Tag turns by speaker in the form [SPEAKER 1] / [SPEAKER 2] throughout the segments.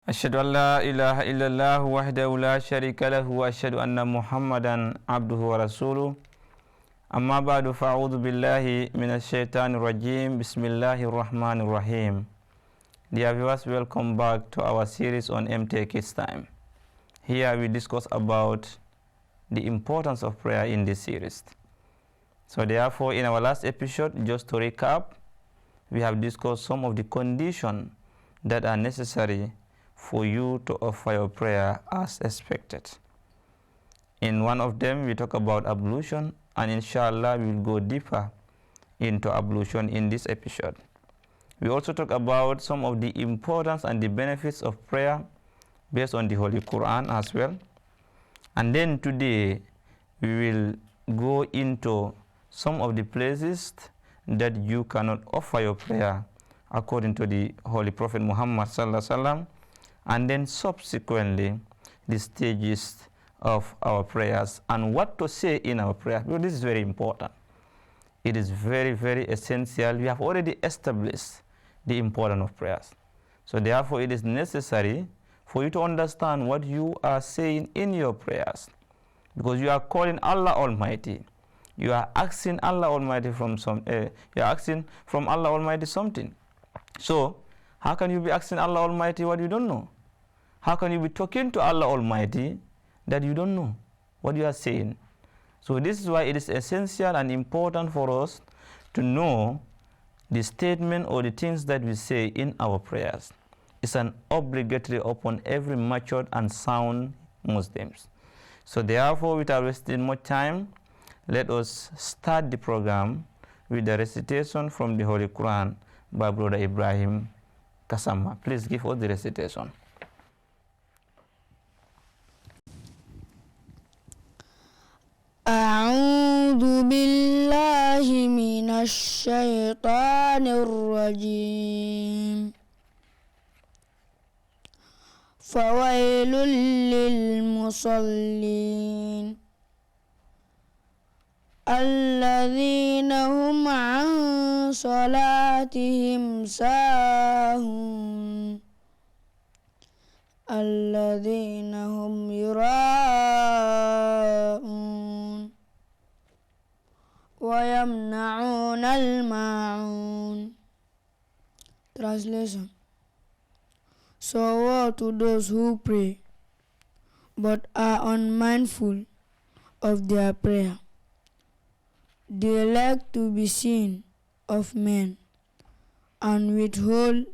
[SPEAKER 1] أشهد أن لا إله إلا الله وحده لا شريك له وأشهد أن محمدا عبده ورسوله أما بعد فأعوذ بالله من الشيطان الرجيم بسم الله الرحمن الرحيم. Dear viewers, welcome back to our series on MTA Kids Time. Here we discuss about the importance of prayer in this series. So therefore, in our last episode, just to recap, we have discussed some of the conditions that are necessary for you to offer your prayer as expected. In one of them, we talk about ablution, and inshallah, we will go deeper into ablution in this episode. We also talk about some of the importance and the benefits of prayer based on the Holy Quran as well. And then today, we will go into some of the places that you cannot offer your prayer according to the Holy Prophet Muhammad sallallahu alaihi wasallam, and then subsequently the stages of our prayers and what to say in our prayer. Well, this is very important. It is very, very essential. We have already established the importance of prayers. So therefore, it is necessary for you to understand what you are saying in your prayers, because you are calling Allah Almighty. You are asking Allah Almighty you are asking from Allah Almighty something. So how can you be asking Allah Almighty what you don't know? How can you be talking to Allah Almighty that you don't know what you are saying? So this is why it is essential and important for us to know the statement or the things that we say in our prayers. It's an obligatory upon every matured and sound Muslims. So therefore, without wasting much time, let us start the program with the recitation from the Holy Quran by Brother Ibrahim Kasama. Please give us the recitation.
[SPEAKER 2] أعوذ بالله من الشيطان الرجيم فويل للمصلين الذين هم عن صلاتهم ساهون الذين هم يراءون ويمنعون الماعون. Translation. So woe to those who pray but are unmindful of their prayer. They like to be seen of men and withhold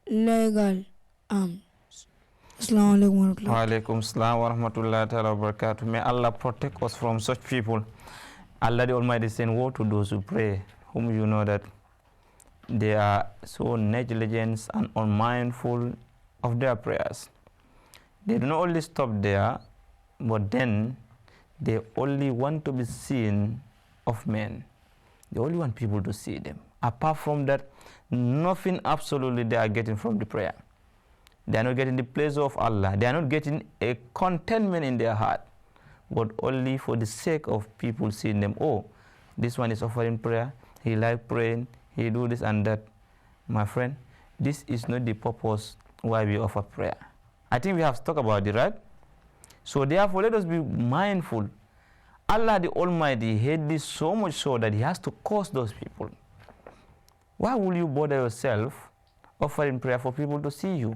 [SPEAKER 2] legal alms. Assalamu alaikum.
[SPEAKER 1] Wa alaikum assalam wa rahmatullahi wa barakatuh. May Allah protect us from such people. Allah the Almighty is saying, woe to those who pray, whom you know that they are so negligent and unmindful of their prayers. They do not only stop there, but then they only want to be seen of men. They only want people to see them. Apart from that, nothing absolutely they are getting from the prayer. They are not getting the pleasure of Allah. They are not getting a contentment in their heart, but only for the sake of people seeing them. Oh, this one is offering prayer. He like praying. He do this and that. My friend, this is not the purpose why we offer prayer. I think we have talked about it, right? So therefore, let us be mindful. Allah the Almighty hates this so much so that He has to curse those people. Why will you bother yourself offering prayer for people to see you?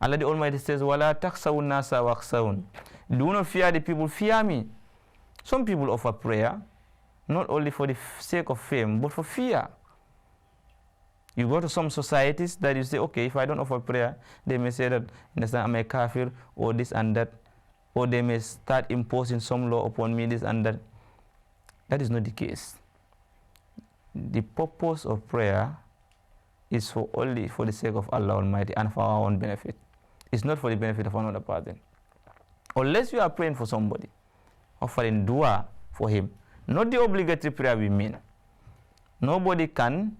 [SPEAKER 1] Allah the Almighty says, "Wala taksawun nasa waksawun." Do not fear the people, fear me. Some people offer prayer not only for the sake of fame, but for fear. You go to some societies that you say, okay, if I don't offer prayer, they may say that I'm a kafir or this and that, or they may start imposing some law upon me, this and that. That is not the case. The purpose of prayer is only for the sake of Allah Almighty and for our own benefit. It's not for the benefit of another person. Unless you are praying for somebody, offering dua for him, not the obligatory prayer we mean. Nobody can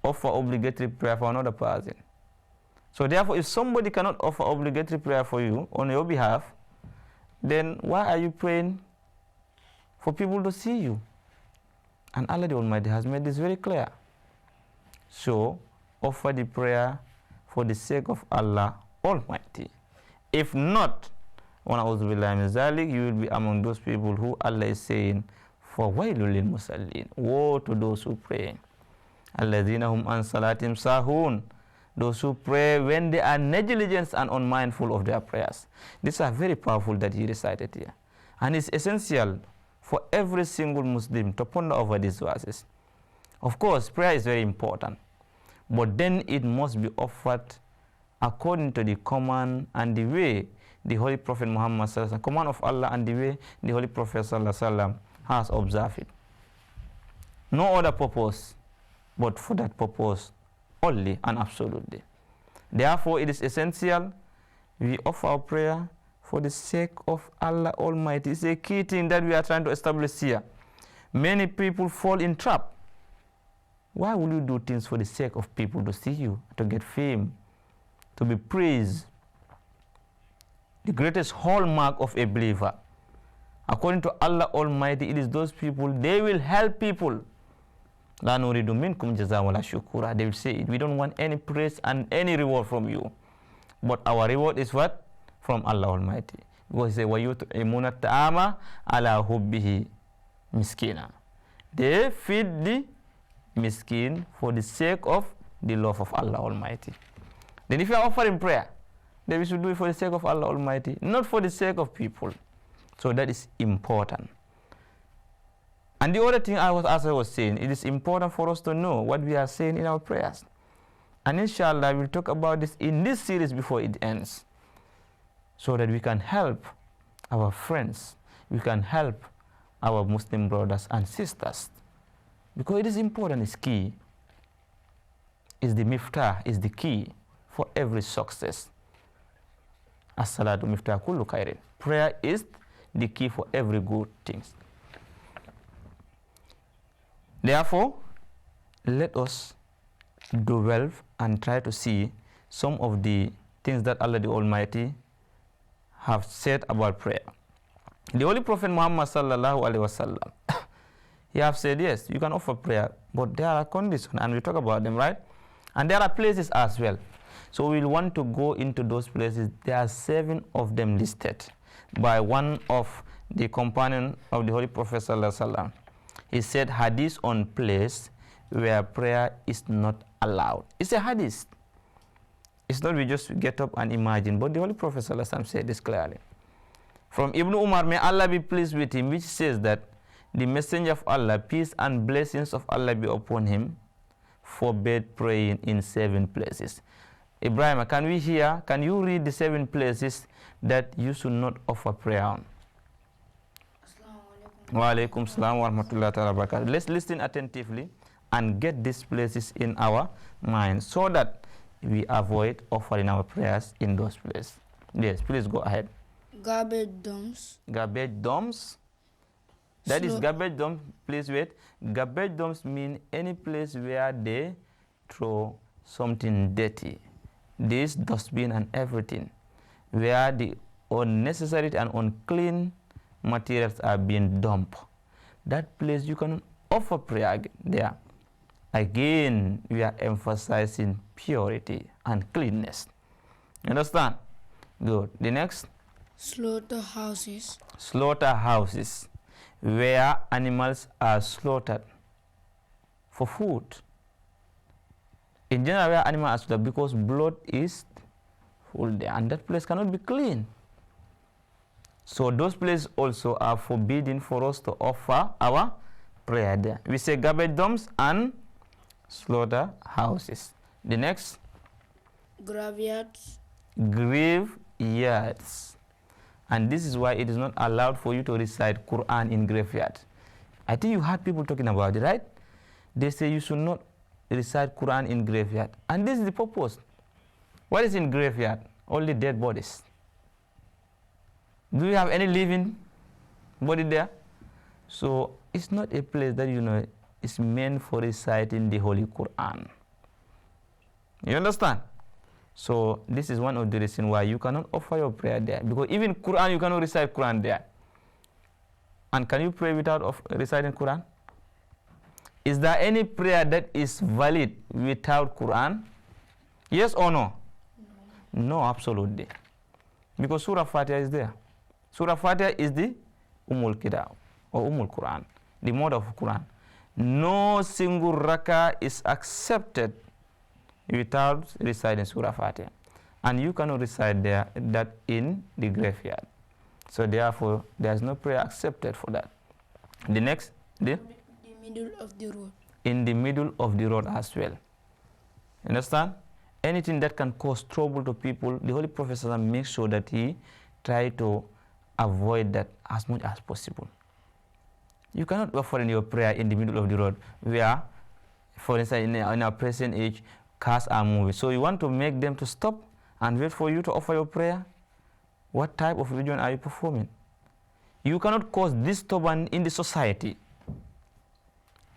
[SPEAKER 1] offer obligatory prayer for another person. So therefore, if somebody cannot offer obligatory prayer for you on your behalf, then why are you praying for people to see you? And Allah the Almighty has made this very clear. So offer the prayer for the sake of Allah Almighty. If not, you will be among those people who Allah is saying, فَوَيْلُ لِلْمُصَلِّينَ, woe to those who pray. الَّذِينَ هُمْ عَنْ صَلَاتِهِمْ سَاهُونَ, those who pray when they are negligent and unmindful of their prayers. These are very powerful that he recited here. And it's essential for every single Muslim to ponder over these verses. Of course, prayer is very important, but then it must be offered according to the command and the way the Holy Prophet Muhammad sallallahu command of Allah and the way the Holy Prophet sallallahu has observed it. No other purpose but for that purpose only and absolutely. Therefore, it is essential we offer our prayer for the sake of Allah Almighty. It's a key thing that we are trying to establish here. Many people fall in trap. Why will you do things for the sake of people to see you, to get fame, to be praised? The greatest hallmark of a believer, according to Allah Almighty, it is those people, they will help people. La nuridu minkum jaza wala shukura. They will say, we don't want any praise and any reward from you. But our reward is what? From Allah Almighty. Because he said, وَيُطْعِمُونَ الطَّعَامَ عَلَى حُبِّهِ miskina. They feed the miskin for the sake of the love of Allah Almighty. Then if you are offering prayer, then we should do it for the sake of Allah Almighty, not for the sake of people. So that is important. And the other thing as I was saying, it is important for us to know what we are saying in our prayers. And inshallah, we'll talk about this in this series before it ends, so that we can help our friends, we can help our Muslim brothers and sisters. Because it is important, it's key. It's the miftah, is the key for every success. As-salatu miftah kullu khairin. Prayer is the key for every good thing. Therefore, let us dwell and try to see some of the things that Allah the Almighty have said about prayer. The Holy Prophet Muhammad sallallahu alaihi wasallam, he have said, yes, you can offer prayer, but there are conditions, and we talk about them, right? And there are places as well. So we'll want to go into those places. There are 7 of them listed by one of the companion of the Holy Prophet sallallahu alaihi wasallam. He said, hadith on place where prayer is not allowed. It's a hadith. It's not we just get up and imagine, but the Holy Prophet sallallahu alaihi wasallam said this clearly. From Ibn Umar, may Allah be pleased with him, which says that the Messenger of Allah, peace and blessings of Allah be upon him, forbade praying in 7 places. Ibrahim, can we hear, can you read the 7 places that you should not offer prayer on? Wa alaikum salam wa rahmatullahi wa barakatuh. Let's listen attentively and get these places in our mind so that we avoid offering our prayers in those places. Yes, please go ahead.
[SPEAKER 2] Garbage dumps.
[SPEAKER 1] Garbage dumps. That is garbage dump. Please wait. Garbage dumps mean any place where they throw something dirty. This dustbin and everything, where the unnecessary and unclean materials are being dumped. That place you can offer prayer there. Again, we are emphasizing purity and cleanness. Understand? Good. The next?
[SPEAKER 2] Slaughterhouses.
[SPEAKER 1] Slaughterhouses, where animals are slaughtered for food. In general, where animals are slaughtered because blood is full there, and that place cannot be clean. So those places also are forbidden for us to offer our prayer there. We say garbage dumps and slaughterhouses. The next?
[SPEAKER 2] Graveyards.
[SPEAKER 1] Graveyards. And this is why it is not allowed for you to recite Quran in graveyard. I think you heard people talking about it, right? They say you should not recite Quran in graveyard. And this is the purpose. What is in graveyard? Only dead bodies. Do you have any living body there? So it's not a place that, is meant for reciting the Holy Quran. You understand? So this is one of the reasons why you cannot offer your prayer there. Because even Quran, you cannot recite Quran there. And can you pray without reciting Quran? Is there any prayer that is valid without Quran? Yes or no? No, absolutely. Because Surah Fatiha is there. Surah Fatiha is the Kitab or Quran, the mother of Quran. No single rakah is accepted without reciting Surah Fatiha. And you cannot recite that in the graveyard. So therefore, there is no prayer accepted for that. The next,
[SPEAKER 2] the middle of the road.
[SPEAKER 1] In the middle of the road as well. Understand? Anything that can cause trouble to people, the Holy Prophet makes sure that he try to avoid that as much as possible. You cannot offer in your prayer in the middle of the road where, for instance, in our present age, cars are moving. So you want to make them to stop and wait for you to offer your prayer? What type of religion are you performing? You cannot cause disturbance in the society.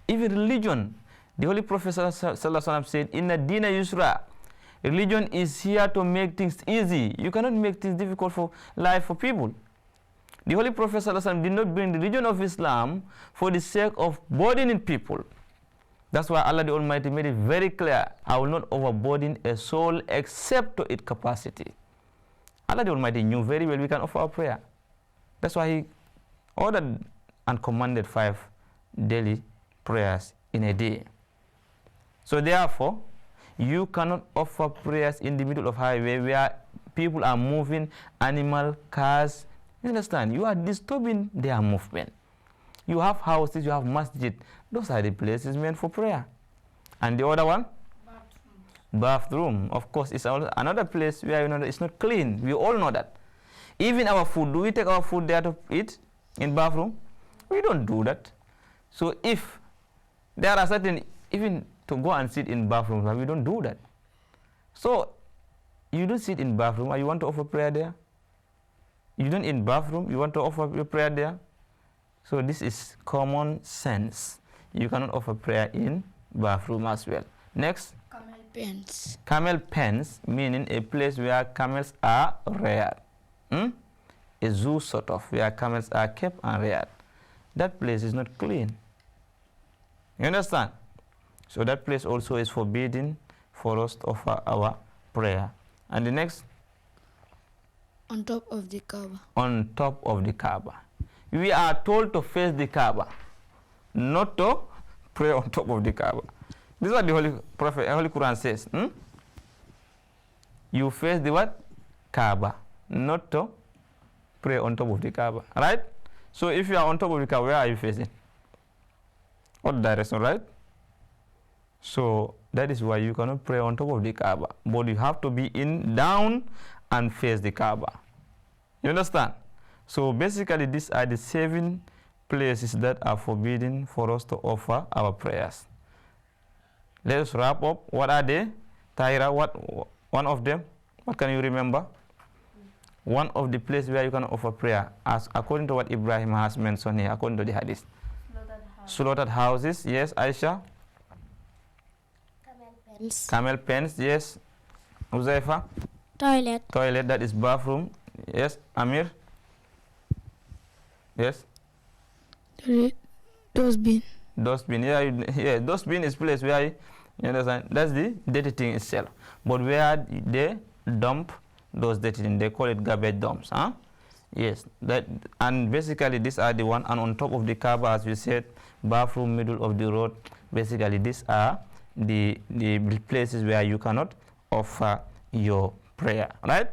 [SPEAKER 1] Even religion, the Holy Prophet said, "Inna dina yusra." Religion is here to make things easy. You cannot make things difficult for life for people. The Holy Prophet did not bring the religion of Islam for the sake of burdening people. That's why Allah the Almighty made it very clear, "I will not overburden a soul except to its capacity." Allah the Almighty knew very well we can offer our prayer. That's why He ordered and commanded 5 daily prayers in a day. So therefore, you cannot offer prayers in the middle of highway where people are moving, animal, cars. You understand? You are disturbing their movement. You have houses, you have masjid. Those are the places meant for prayer. And the other one? Bathroom. Of course, it's another place where you know it's not clean. We all know that. Even our food, do we take our food there to eat in bathroom? We don't do that. So if there are certain, even to go and sit in bathroom, we don't do that. So you don't sit in bathroom and you want to offer prayer there? You don't in bathroom, you want to offer your prayer there? So this is common sense. You cannot offer prayer in bathroom as well. Next.
[SPEAKER 2] Camel pens.
[SPEAKER 1] Camel pens, meaning a place where camels are reared. A zoo sort of, where camels are kept and reared. That place is not clean. You understand? So that place also is forbidden for us to offer our prayer. And the next?
[SPEAKER 2] On top of the Kaaba.
[SPEAKER 1] On top of the Kaaba. We are told to face the Kaaba, not to pray on top of the Kaaba. This is what the Holy Prophet, Holy Quran says. You face the what? Kaaba, not to pray on top of the Kaaba. Right? So if you are on top of the Kaaba, where are you facing? What direction, right? So that is why you cannot pray on top of the Kaaba. But you have to be down and face the Kaaba. You understand? So basically these are the 7 places that are forbidden for us to offer our prayers. Let us wrap up. What are they? Tyra, one of them? What can you remember? One of the places where you can offer prayer, as according to what Ibrahim has mentioned here, according to the hadith. Slaughtered houses, yes, Aisha?
[SPEAKER 2] Camel pens.
[SPEAKER 1] Camel pens, yes. Uzaifa?
[SPEAKER 2] Toilet.
[SPEAKER 1] Toilet, that is bathroom. Yes, Amir? Yes?
[SPEAKER 2] Dustbin.
[SPEAKER 1] Dustbin, yeah, dustbin is place where, you understand, that's the dirty thing itself. But where they dump those dirty things, they call it garbage dumps, huh? Yes, that, and basically these are the one, and on top of the Kaaba, as we said, bathroom, middle of the road, basically these are the places where you cannot offer your prayer, right?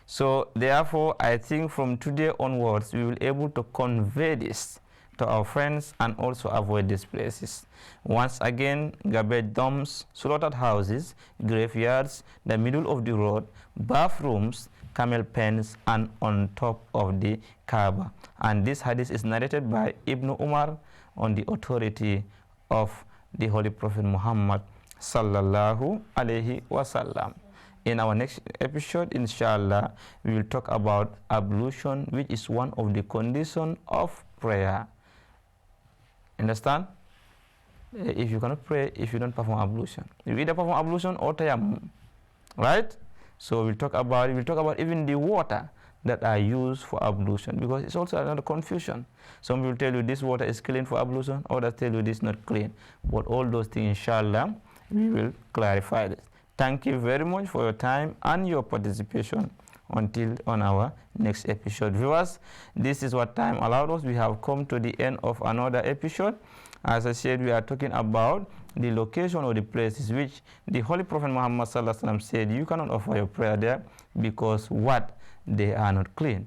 [SPEAKER 1] So therefore, I think from today onwards, we will be able to convey this to our friends and also avoid these places. Once again, garbage dumps, slaughtered houses, graveyards, the middle of the road, bathrooms, camel pens, and on top of the Kaaba. And this hadith is narrated by Ibn Umar on the authority of the Holy Prophet Muhammad sallallahu alaihi wasallam. In our next episode, inshallah, we will talk about ablution, which is one of the conditions of prayer. Understand? If you cannot pray, if you don't perform ablution, you either perform ablution or tayammum, right? So we'll talk about even the water that are used for ablution, because it's also another confusion. Some people tell you this water is clean for ablution, others tell you this not clean. But all those things, inshallah, we will clarify this. Thank you very much for your time and your participation. Until on our next episode. Viewers, this is what time allowed us. We have come to the end of another episode. As I said, we are talking about the location or the places which the Holy Prophet Muhammad sallallahu alaihi wasallam said you cannot offer your prayer there because what? They are not clean.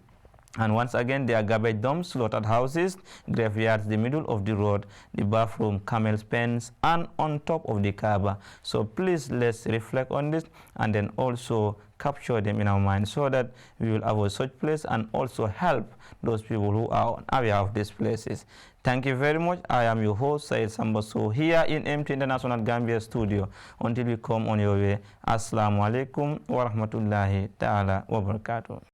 [SPEAKER 1] And once again, there are garbage dumps, slaughtered houses, graveyards, the middle of the road, the bathroom, camel's pens, and on top of the Kaaba. So please, let's reflect on this and then also capture them in our mind so that we will avoid such place and also help those people who are aware of these places. Thank you very much. I am your host, Said Sambaso, here in MTA International Gambia Studio. Until we come on your way, Assalamu alaikum wa rahmatullahi ta'ala wa barakatuh.